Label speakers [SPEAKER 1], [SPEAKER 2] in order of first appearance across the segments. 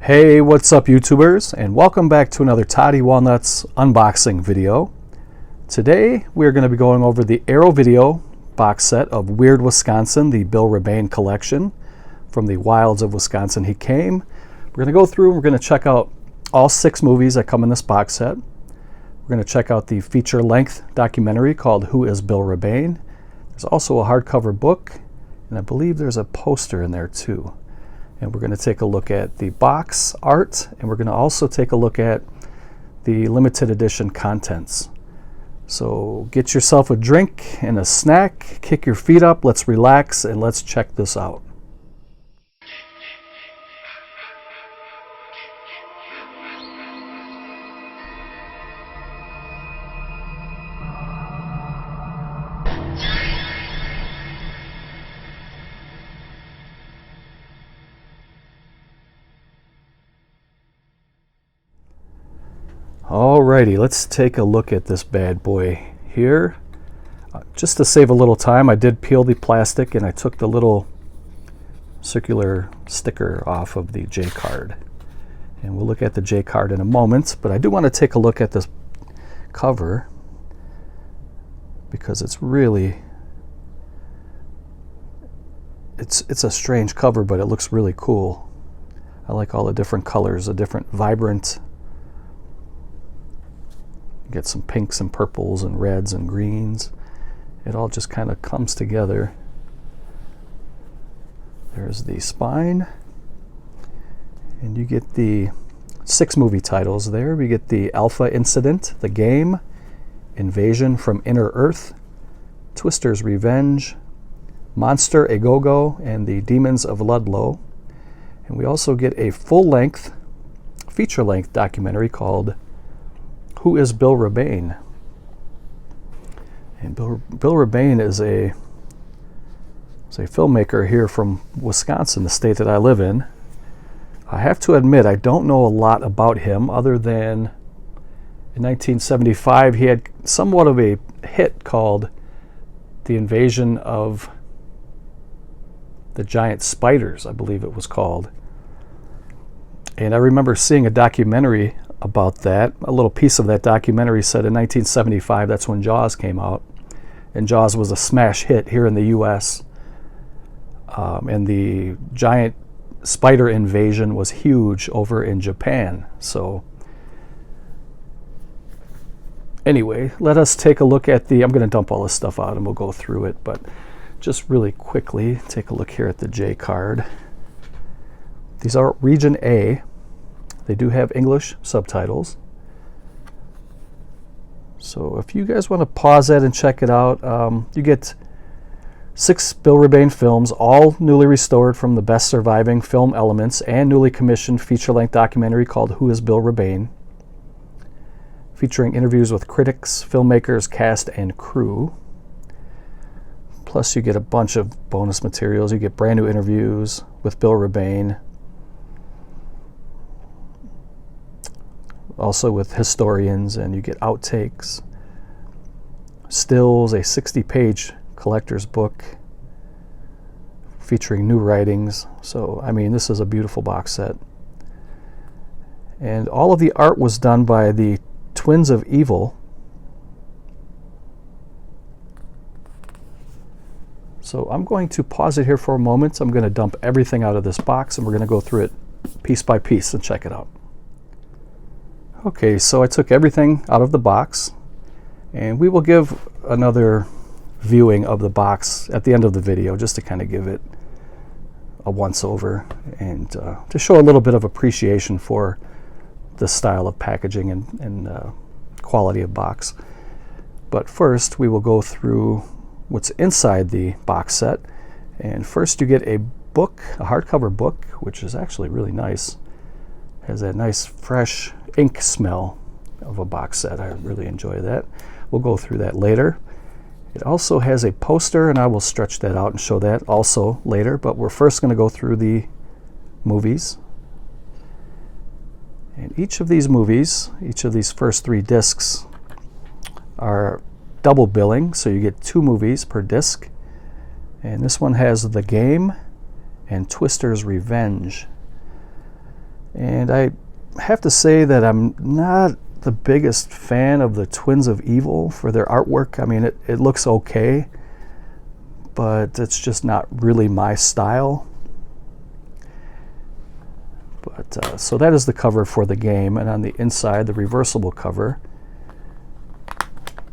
[SPEAKER 1] Hey, what's up YouTubers, and welcome back to another Toddy Walnuts unboxing video. Today we're going to be going over the Arrow Video box set of Weird Wisconsin, the Bill REBANE collection. From the wilds of Wisconsin he came. We're going to go through and we're going to check out all 6 movies that come in this box set. We're going to check out the feature-length documentary called Who is Bill REBANE? There's also a hardcover book, and I believe there's a poster in there too. And we're going to take a look at the box art, and we're going to also take a look at the limited edition contents. So get yourself a drink and a snack, kick your feet up, let's relax, and let's check this out. Alrighty, let's take a look at this bad boy here. Just to save a little time, I did peel the plastic and I took the little circular sticker off of the J card. And we'll look at the J card in a moment, but I do want to take a look at this cover because it's really, it's a strange cover, but it looks really cool. I like all the different colors, the different vibrant. Get some pinks and purples and reds and greens. It all just kind of comes together. There's the spine. And you get the 6 movie titles there. We get the Alpha Incident, The Game, Invasion from Inner Earth, Twister's Revenge, Monster A Go-Go, and The Demons of Ludlow. And we also get a full-length, feature-length documentary called Who is Bill REBANE? And Bill REBANE is a filmmaker here from Wisconsin, the state that I live in. I have to admit, I don't know a lot about him other than in 1975 he had somewhat of a hit called The Invasion of the Giant Spiders, I believe it was called. And I remember seeing a documentary about that. A little piece of that documentary said in 1975, that's when Jaws came out. And Jaws was a smash hit here in the US. And the giant spider invasion was huge over in Japan. So anyway, let us take a look at the, I'm going to dump all this stuff out and we'll go through it, but just really quickly take a look here at the J card. These are Region A. They do have English subtitles. So if you guys want to pause that and check it out, you get 6 Bill REBANE films, all newly restored from the best surviving film elements, and newly commissioned feature-length documentary called Who is Bill REBANE, featuring interviews with critics, filmmakers, cast, and crew. Plus you get a bunch of bonus materials. You get brand new interviews with Bill REBANE, also with historians, and you get outtakes, stills, a 60-page collector's book featuring new writings. So I mean, this is a beautiful box set, and all of the art was done by the Twins of Evil. So I'm going to pause it here for a moment. I'm going to dump everything out of this box and we're going to go through it piece by piece and check it out. Okay, so I took everything out of the box, and we will give another viewing of the box at the end of the video just to kind of give it a once-over and to show a little bit of appreciation for the style of packaging and quality of box. But first, we will go through what's inside the box set. And first you get a book, a hardcover book, which is actually really nice. Has that nice fresh ink smell of a box set. I really enjoy that. We'll go through that later. It also has a poster, and I will stretch that out and show that also later, but we're first going to go through the movies. And each of these movies, each of these first 3 discs are double billing, so you get 2 movies per disc. And this one has The Game and Twister's Revenge. And I have to say that I'm not the biggest fan of the Twins of Evil for their artwork. I mean, it looks okay, but it's just not really my style. But so that is the cover for the game, and on the inside, the reversible cover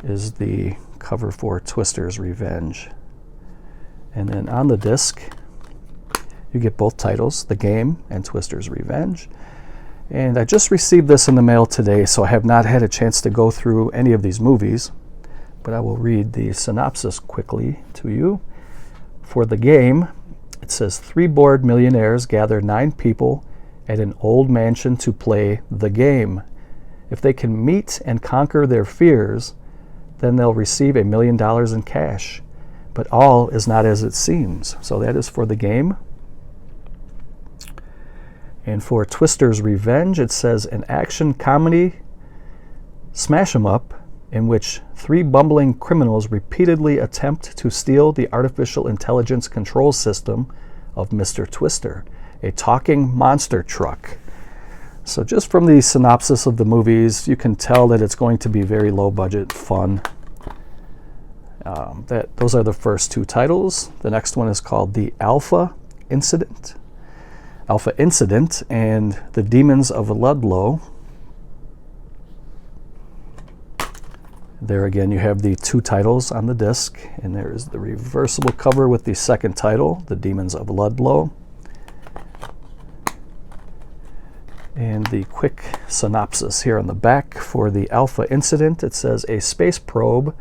[SPEAKER 1] is the cover for Twister's Revenge. And then on the disc, you get both titles, the game and Twister's Revenge. And I just received this in the mail today, so I have not had a chance to go through any of these movies, but I will read the synopsis quickly to you. For the game, it says 3 bored millionaires gather 9 people at an old mansion to play the game. If they can meet and conquer their fears, then they'll receive $1 million in cash. But all is not as it seems. So that is for the game. And for Twister's Revenge, it says an action comedy smash 'em up in which 3 bumbling criminals repeatedly attempt to steal the artificial intelligence control system of Mr. Twister, a talking monster truck. So just from the synopsis of the movies, you can tell that it's going to be very low budget fun. Those are the first 2 titles. The next one is called The Alpha Incident. Alpha Incident and The Demons of Ludlow. There again, you have the 2 titles on the disc, and there is the reversible cover with the second title, The Demons of Ludlow. And the quick synopsis here on the back for the Alpha Incident. It says a space probe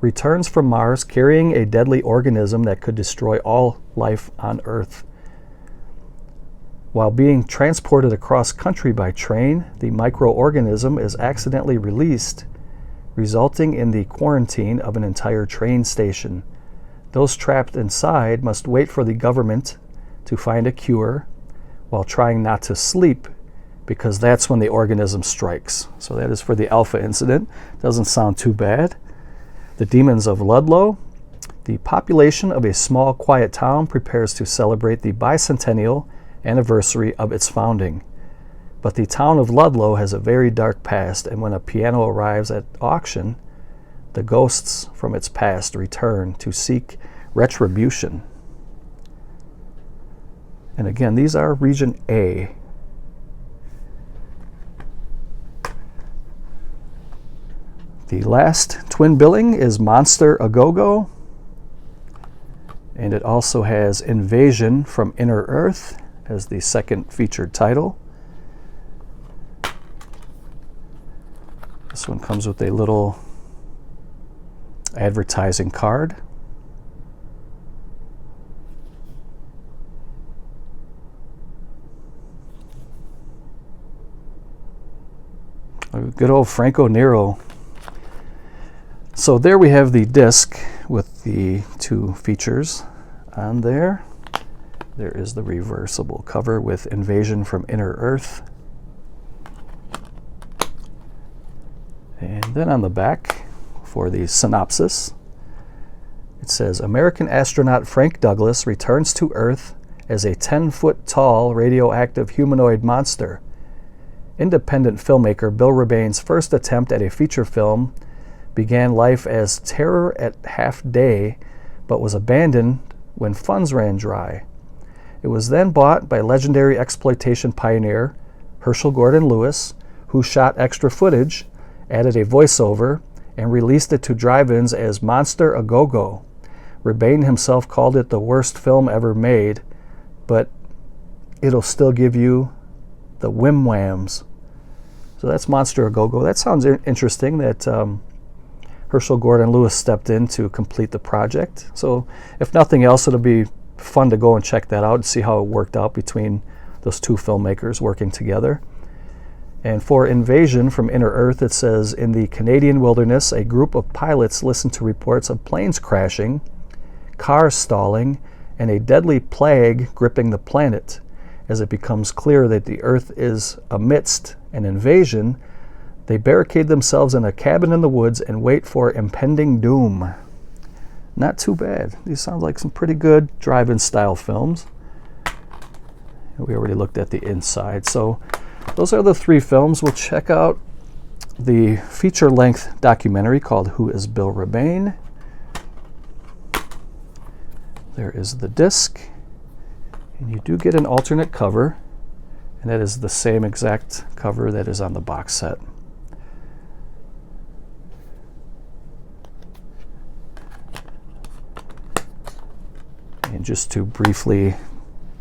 [SPEAKER 1] returns from Mars carrying a deadly organism that could destroy all life on Earth. While being transported across country by train, the microorganism is accidentally released, resulting in the quarantine of an entire train station. Those trapped inside must wait for the government to find a cure while trying not to sleep, because that's when the organism strikes. So that is for the Alpha Incident. Doesn't sound too bad. The Demons of Ludlow. The population of a small, quiet town prepares to celebrate the bicentennial anniversary of its founding. But the town of Ludlow has a very dark past, and when a piano arrives at auction, the ghosts from its past return to seek retribution. And again, these are Region A. The last twin billing is Monster A Go-Go, and it also has Invasion from Inner Earth as the second featured title. This one comes with a little advertising card. Good old Franco Nero. So there we have the disc with the 2 features on there. There is the reversible cover with Invasion from Inner Earth. And then on the back, for the synopsis, it says, American astronaut Frank Douglas returns to Earth as a 10-foot-tall radioactive humanoid monster. Independent filmmaker Bill Rebane's first attempt at a feature film began life as Terror at Half Day, but was abandoned when funds ran dry. It was then bought by legendary exploitation pioneer Herschel Gordon Lewis, who shot extra footage, added a voiceover, and released it to drive-ins as Monster A Go-Go. Rebane himself called it the worst film ever made, but it'll still give you the whim whams. So that's Monster A Go-Go. That sounds interesting that Herschel Gordon Lewis stepped in to complete the project. So if nothing else, it'll be fun to go and check that out and see how it worked out between those 2 filmmakers working together. And for Invasion from Inner Earth, it says, in the Canadian wilderness, a group of pilots listen to reports of planes crashing, cars stalling, and a deadly plague gripping the planet. As it becomes clear that the Earth is amidst an invasion, they barricade themselves in a cabin in the woods and wait for impending doom. Not too bad. These sound like some pretty good drive-in style films. We already looked at the inside. So those are the 3 films. We'll check out the feature-length documentary called Who is Bill REBANE? There is the disc, and you do get an alternate cover, and that is the same exact cover that is on the box set. And just to briefly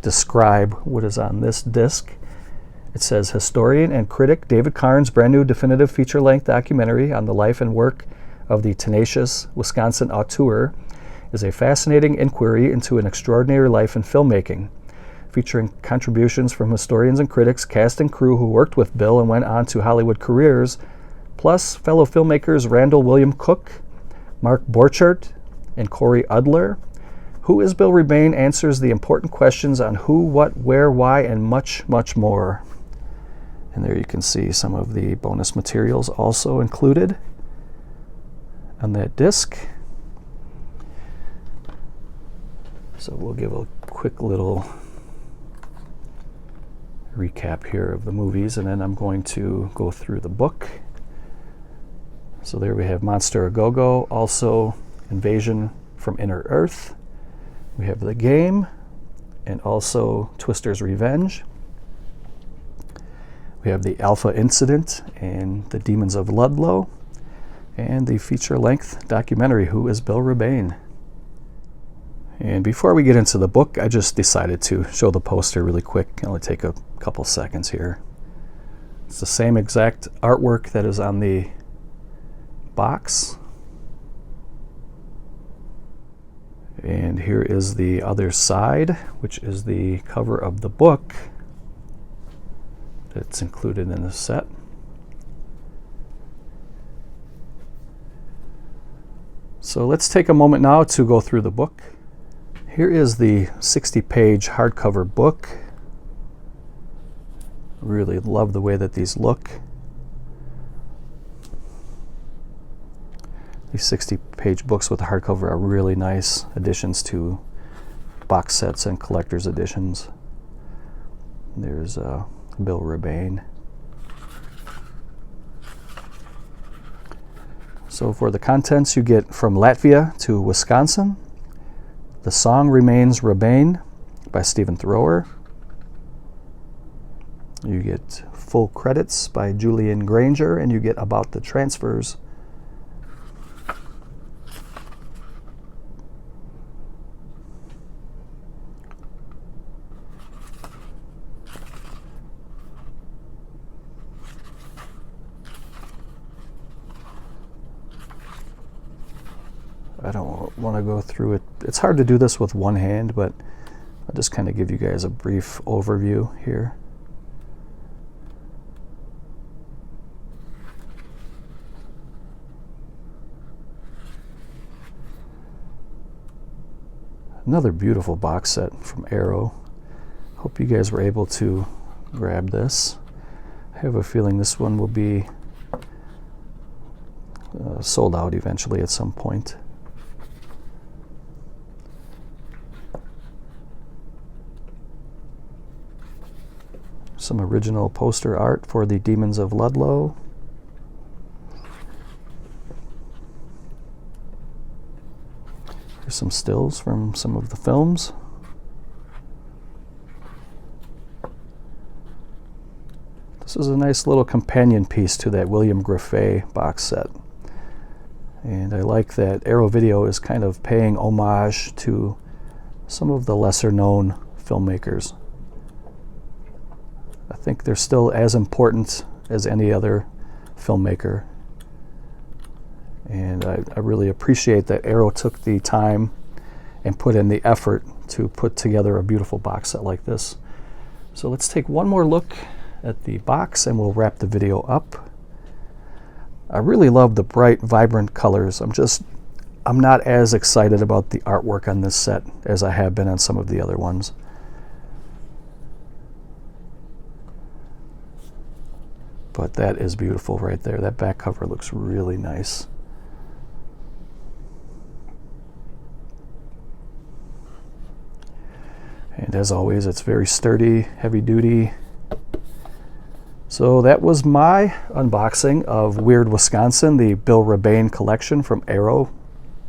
[SPEAKER 1] describe what is on this disc, it says, historian and critic David Karn's brand new definitive feature-length documentary on the life and work of the tenacious Wisconsin auteur is a fascinating inquiry into an extraordinary life in filmmaking, featuring contributions from historians and critics, cast and crew who worked with Bill and went on to Hollywood careers, plus fellow filmmakers Randall William Cook, Mark Borchardt, and Corey Udler. Who is Bill REBANE answers the important questions on who, what, where, why, and much, much more. And there you can see some of the bonus materials also included on that disc. So we'll give a quick little recap here of the movies, and then I'm going to go through the book. So there we have Monster A Go-Go, also Invasion from Inner Earth. We have The Game, and also Twister's Revenge. We have The Alpha Incident and The Demons of Ludlow, and the feature-length documentary, Who is Bill REBANE? And before we get into the book, I just decided to show the poster really quick. It'll only take a couple seconds here. It's the same exact artwork that is on the box. And here is the other side, which is the cover of the book that's included in the set. So let's take a moment now to go through the book. Here is the 60-page hardcover book. Really love the way that these look. These 60-page books with the hardcover are really nice additions to box sets and collector's editions. There's Bill REBANE. So for the contents, you get From Latvia to Wisconsin, The Song Remains REBANE by Stephen Thrower. You get full credits by Julian Granger, and you get About the Transfers. I don't want to go through it. It's hard to do this with one hand, but I'll just kind of give you guys a brief overview here. Another beautiful box set from Arrow. Hope you guys were able to grab this. I have a feeling this one will be sold out eventually at some point. Some original poster art for The Demons of Ludlow. Here's some stills from some of the films. This is a nice little companion piece to that William Griffey box set. And I like that Arrow Video is kind of paying homage to some of the lesser known filmmakers. I think they're still as important as any other filmmaker. And I really appreciate that Arrow took the time and put in the effort to put together a beautiful box set like this. So let's take one more look at the box and we'll wrap the video up. I really love the bright, vibrant colors. I'm not as excited about the artwork on this set as I have been on some of the other ones. But that is beautiful right there. That back cover looks really nice. And as always, it's very sturdy, heavy duty. So that was my unboxing of Weird Wisconsin, the Bill REBANE collection from Arrow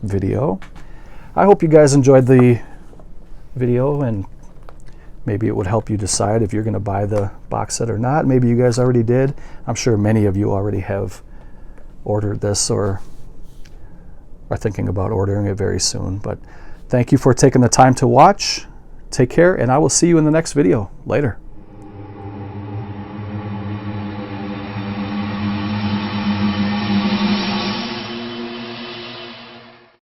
[SPEAKER 1] Video. I hope you guys enjoyed the video, and maybe it would help you decide if you're going to buy the box set or not. Maybe you guys already did. I'm sure many of you already have ordered this or are thinking about ordering it very soon. But thank you for taking the time to watch. Take care, and I will see you in the next video. Later.